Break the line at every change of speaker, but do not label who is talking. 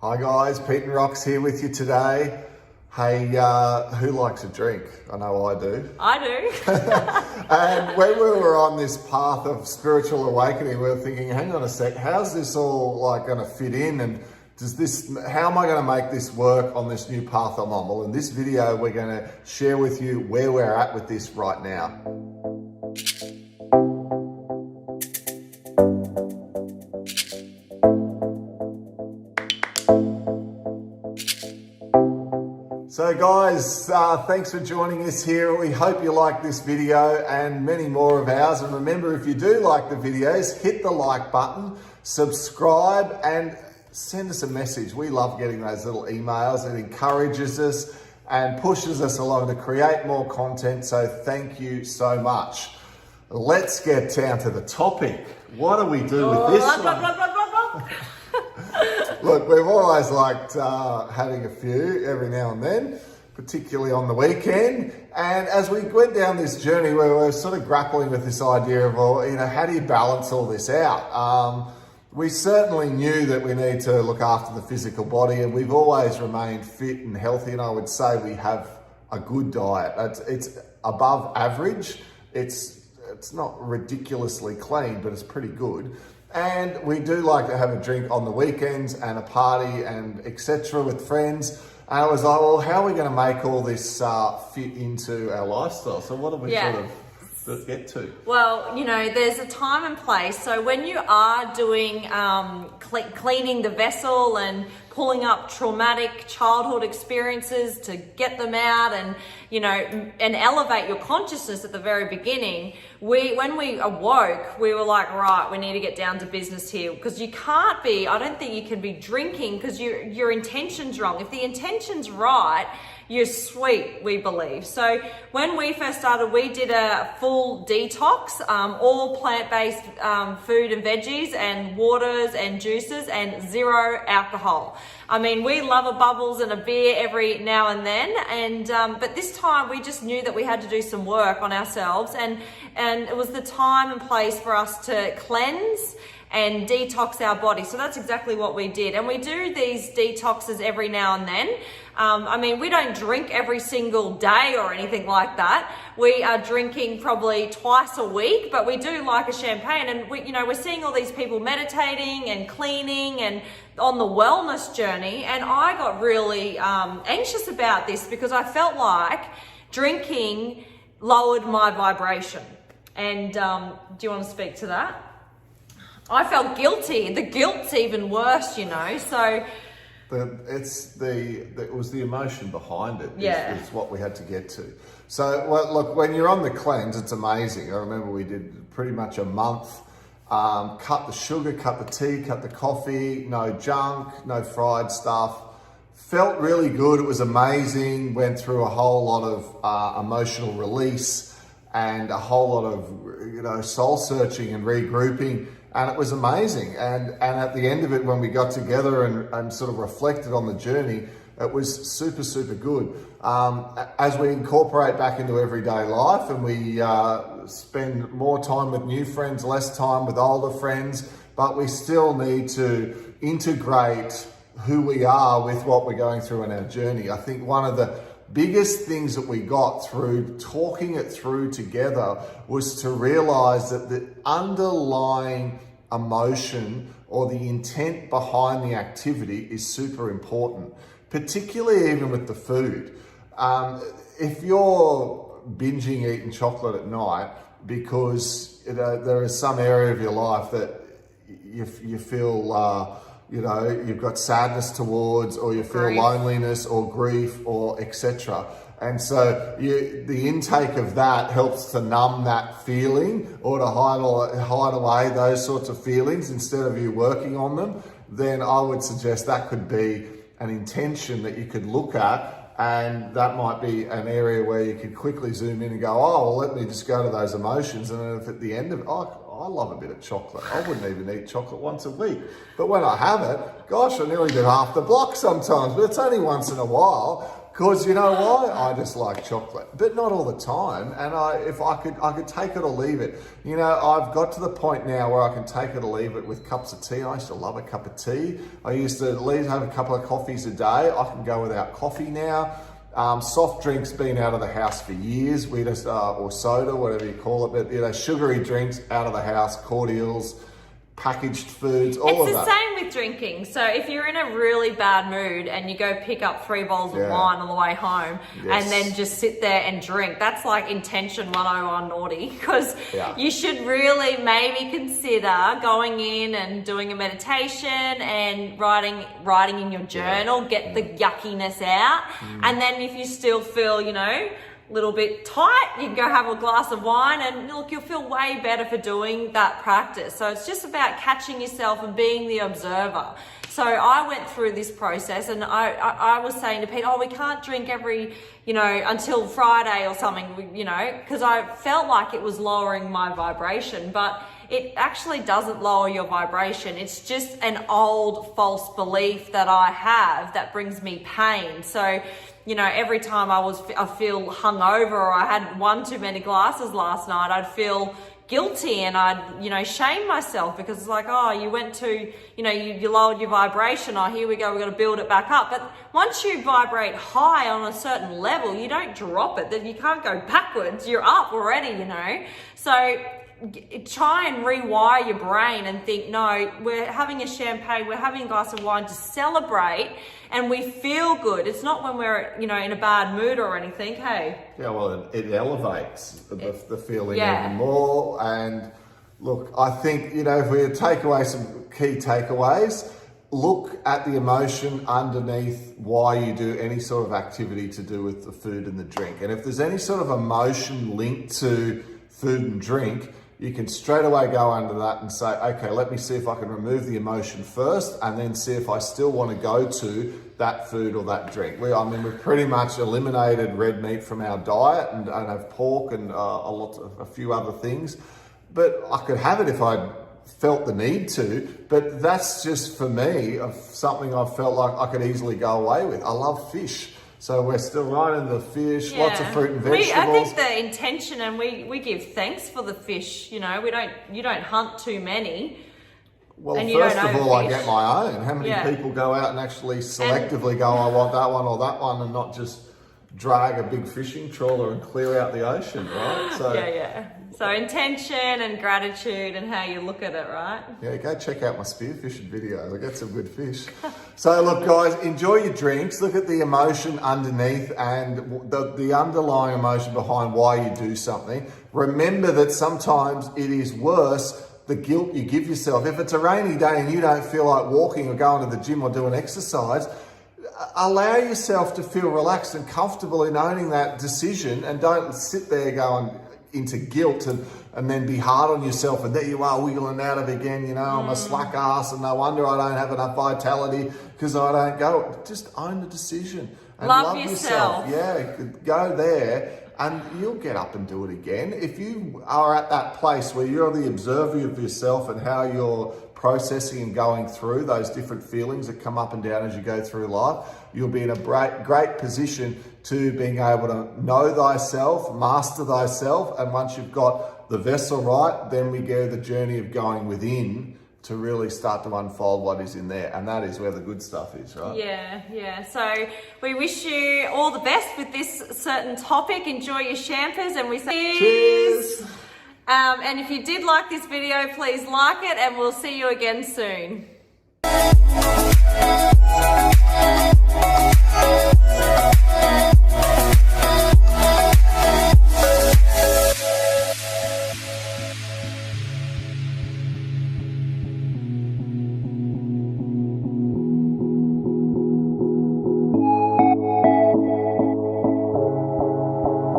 Hi guys, Pete and Roxy here with you today. Hey, who likes a drink? I know I do.
I do.
And when we were on this path of spiritual awakening, we were thinking, hang on a sec, how's this all going to fit in? And how am I going to make this work on this new path I'm on? Well, in this video, we're going to share with you where we're at with this right now. So guys, thanks for joining us here. We hope you like this video and many more of ours. And remember, if you do like the videos, hit the like button, subscribe, and send us a message. We love getting those little emails. It encourages us and pushes us along to create more content. So thank you so much. Let's get down to the topic. What do we do with this one? Look, we've always liked having a few every now and then, particularly on the weekend. And as we went down this journey, we were sort of grappling with this idea of, well, how do you balance all this out? We certainly knew that we need to look after the physical body, and we've always remained fit and healthy. And I would say we have a good diet. It's above average. It's not ridiculously clean, but it's pretty good. And we do like to have a drink on the weekends and a party and etc. with friends. And I was like, well, how are we going to make all this fit into our lifestyle? So what do we sort of get to?
Well, there's a time and place. So when you are doing cleaning the vessel and pulling up traumatic childhood experiences to get them out and, and elevate your consciousness at the very beginning, when we awoke, we were like, right, we need to get down to business here, because I don't think you can be drinking because your intention's wrong. If the intention's right, you're sweet, we believe. So when we first started, we did a full detox, all plant-based food and veggies and waters and juices and zero alcohol. I mean, we love a bubbles and a beer every now and then, but this time we just knew that we had to do some work on ourselves, and it was the time and place for us to cleanse and detox our body. So that's exactly what we did. And we do these detoxes every now and then. We don't drink every single day or anything like that. We are drinking probably twice a week, but we do like a champagne. And we're seeing all these people meditating and cleaning and on the wellness journey. And I got really anxious about this because I felt like drinking lowered my vibration. And do you want to speak to that? I felt guilty. The guilt's even worse, so...
It was the emotion behind it.
Yeah.
Is what we had to get to. So, well, look, when you're on the cleanse, it's amazing. I remember we did pretty much a month. Cut the sugar, cut the tea, cut the coffee, no junk, no fried stuff. Felt really good. It was amazing. Went through a whole lot of emotional release and a whole lot of, soul searching and regrouping. And it was amazing. And at the end of it, when we got together and sort of reflected on the journey, it was super, super good. As we incorporate back into everyday life and we spend more time with new friends, less time with older friends, but we still need to integrate who we are with what we're going through in our journey. I think one of the biggest things that we got through talking it through together was to realize that the underlying emotion or the intent behind the activity is super important, particularly even with the food. If you're binging eating chocolate at night because there is some area of your life that you feel you've got sadness towards, or you feel loneliness or grief or etc. And so the intake of that helps to numb that feeling or to hide away those sorts of feelings instead of you working on them. Then I would suggest that could be an intention that you could look at, and that might be an area where you could quickly zoom in and go, oh, well, let me just go to those emotions. And then if at the end of it, I love a bit of chocolate. I wouldn't even eat chocolate once a week. But when I have it, gosh, I nearly do half the block sometimes, but it's only once in a while. Because you know why? I just like chocolate, but not all the time. And if I could take it or leave it. You know, I've got to the point now where I can take it or leave it with cups of tea. I used to love a cup of tea. I used to at least have a couple of coffees a day. I can go without coffee now. Soft drinks been out of the house for years. We just, or soda, whatever you call it, but you know, sugary drinks out of the house, cordials, packaged foods, all of that.
It's the same with drinking. So if you're in a really bad mood and you go pick up 3 bowls of wine on the way home and then just sit there and drink, that's like intention 101 naughty, because you should really maybe consider going in and doing a meditation and writing in your journal, get the yuckiness out. And then if you still feel, you know, little bit tight, you can go have a glass of wine, and look, you'll feel way better for doing that practice. So it's just about catching yourself and being the observer. So I went through this process, and I was saying to Pete, oh, we can't drink every, you know, until Friday or something, you know, because I felt like it was lowering my vibration, but it actually doesn't lower your vibration. It's just an old false belief that I have that brings me pain. So, you know, every time I feel hungover, or I had one too many glasses last night, I'd feel guilty and I'd, you know, shame myself, because it's like, oh, you went to, you know, you lowered your vibration. Oh, here we go, we've got to build it back up. But once you vibrate high on a certain level, you don't drop it. Then you can't go backwards. You're up already, you know. So try and rewire your brain and think, no, we're having a champagne, we're having a glass of wine to celebrate, and we feel good. It's not when we're, you know, in a bad mood or anything. Hey. Yeah,
well, it elevates the feeling even more. And look, I think, you know, if we take away some key takeaways, look at the emotion underneath why you do any sort of activity to do with the food and the drink. And if there's any sort of emotion linked to food and drink, you can straight away go under that and say, okay, let me see if I can remove the emotion first, and then see if I still want to go to that food or that drink. We've pretty much eliminated red meat from our diet and don't have pork and a few other things. But I could have it if I felt the need to, but that's just for me of something I felt like I could easily go away with. I love fish. So we're still right in the fish, lots of fruit and vegetables.
I think the intention, and we give thanks for the fish, you know, you don't hunt too many.
Well, first of all, I get my own. How many people go out and actually selectively go, I want that one or that one, and not just drag a big fishing trawler and clear out the ocean, right? So
So intention and gratitude and how you look at it, right?
Yeah, go check out my spearfishing videos. I get some good fish. So look, guys, enjoy your drinks. Look at the emotion underneath and the underlying emotion behind why you do something. Remember that sometimes it is worse the guilt you give yourself. If it's a rainy day and you don't feel like walking or going to the gym or doing exercise, allow yourself to feel relaxed and comfortable in owning that decision, and don't sit there going into guilt and then be hard on yourself, and there you are wiggling out of it again, you know, I'm a slack ass and no wonder I don't have enough vitality because I don't go. Just own the decision and love yourself. Yeah, go there and you'll get up and do it again. If you are at that place where you're the observer of yourself and how you're processing and going through those different feelings that come up and down as you go through life, you'll be in a great position to being able to know thyself, master thyself, and once you've got the vessel right, then we go the journey of going within to really start to unfold what is in there, and that is where the good stuff is, right?
Yeah. So we wish you all the best with this certain topic. Enjoy your champers, and we say cheers. And if you did like this video, please like it, and we'll see you again soon.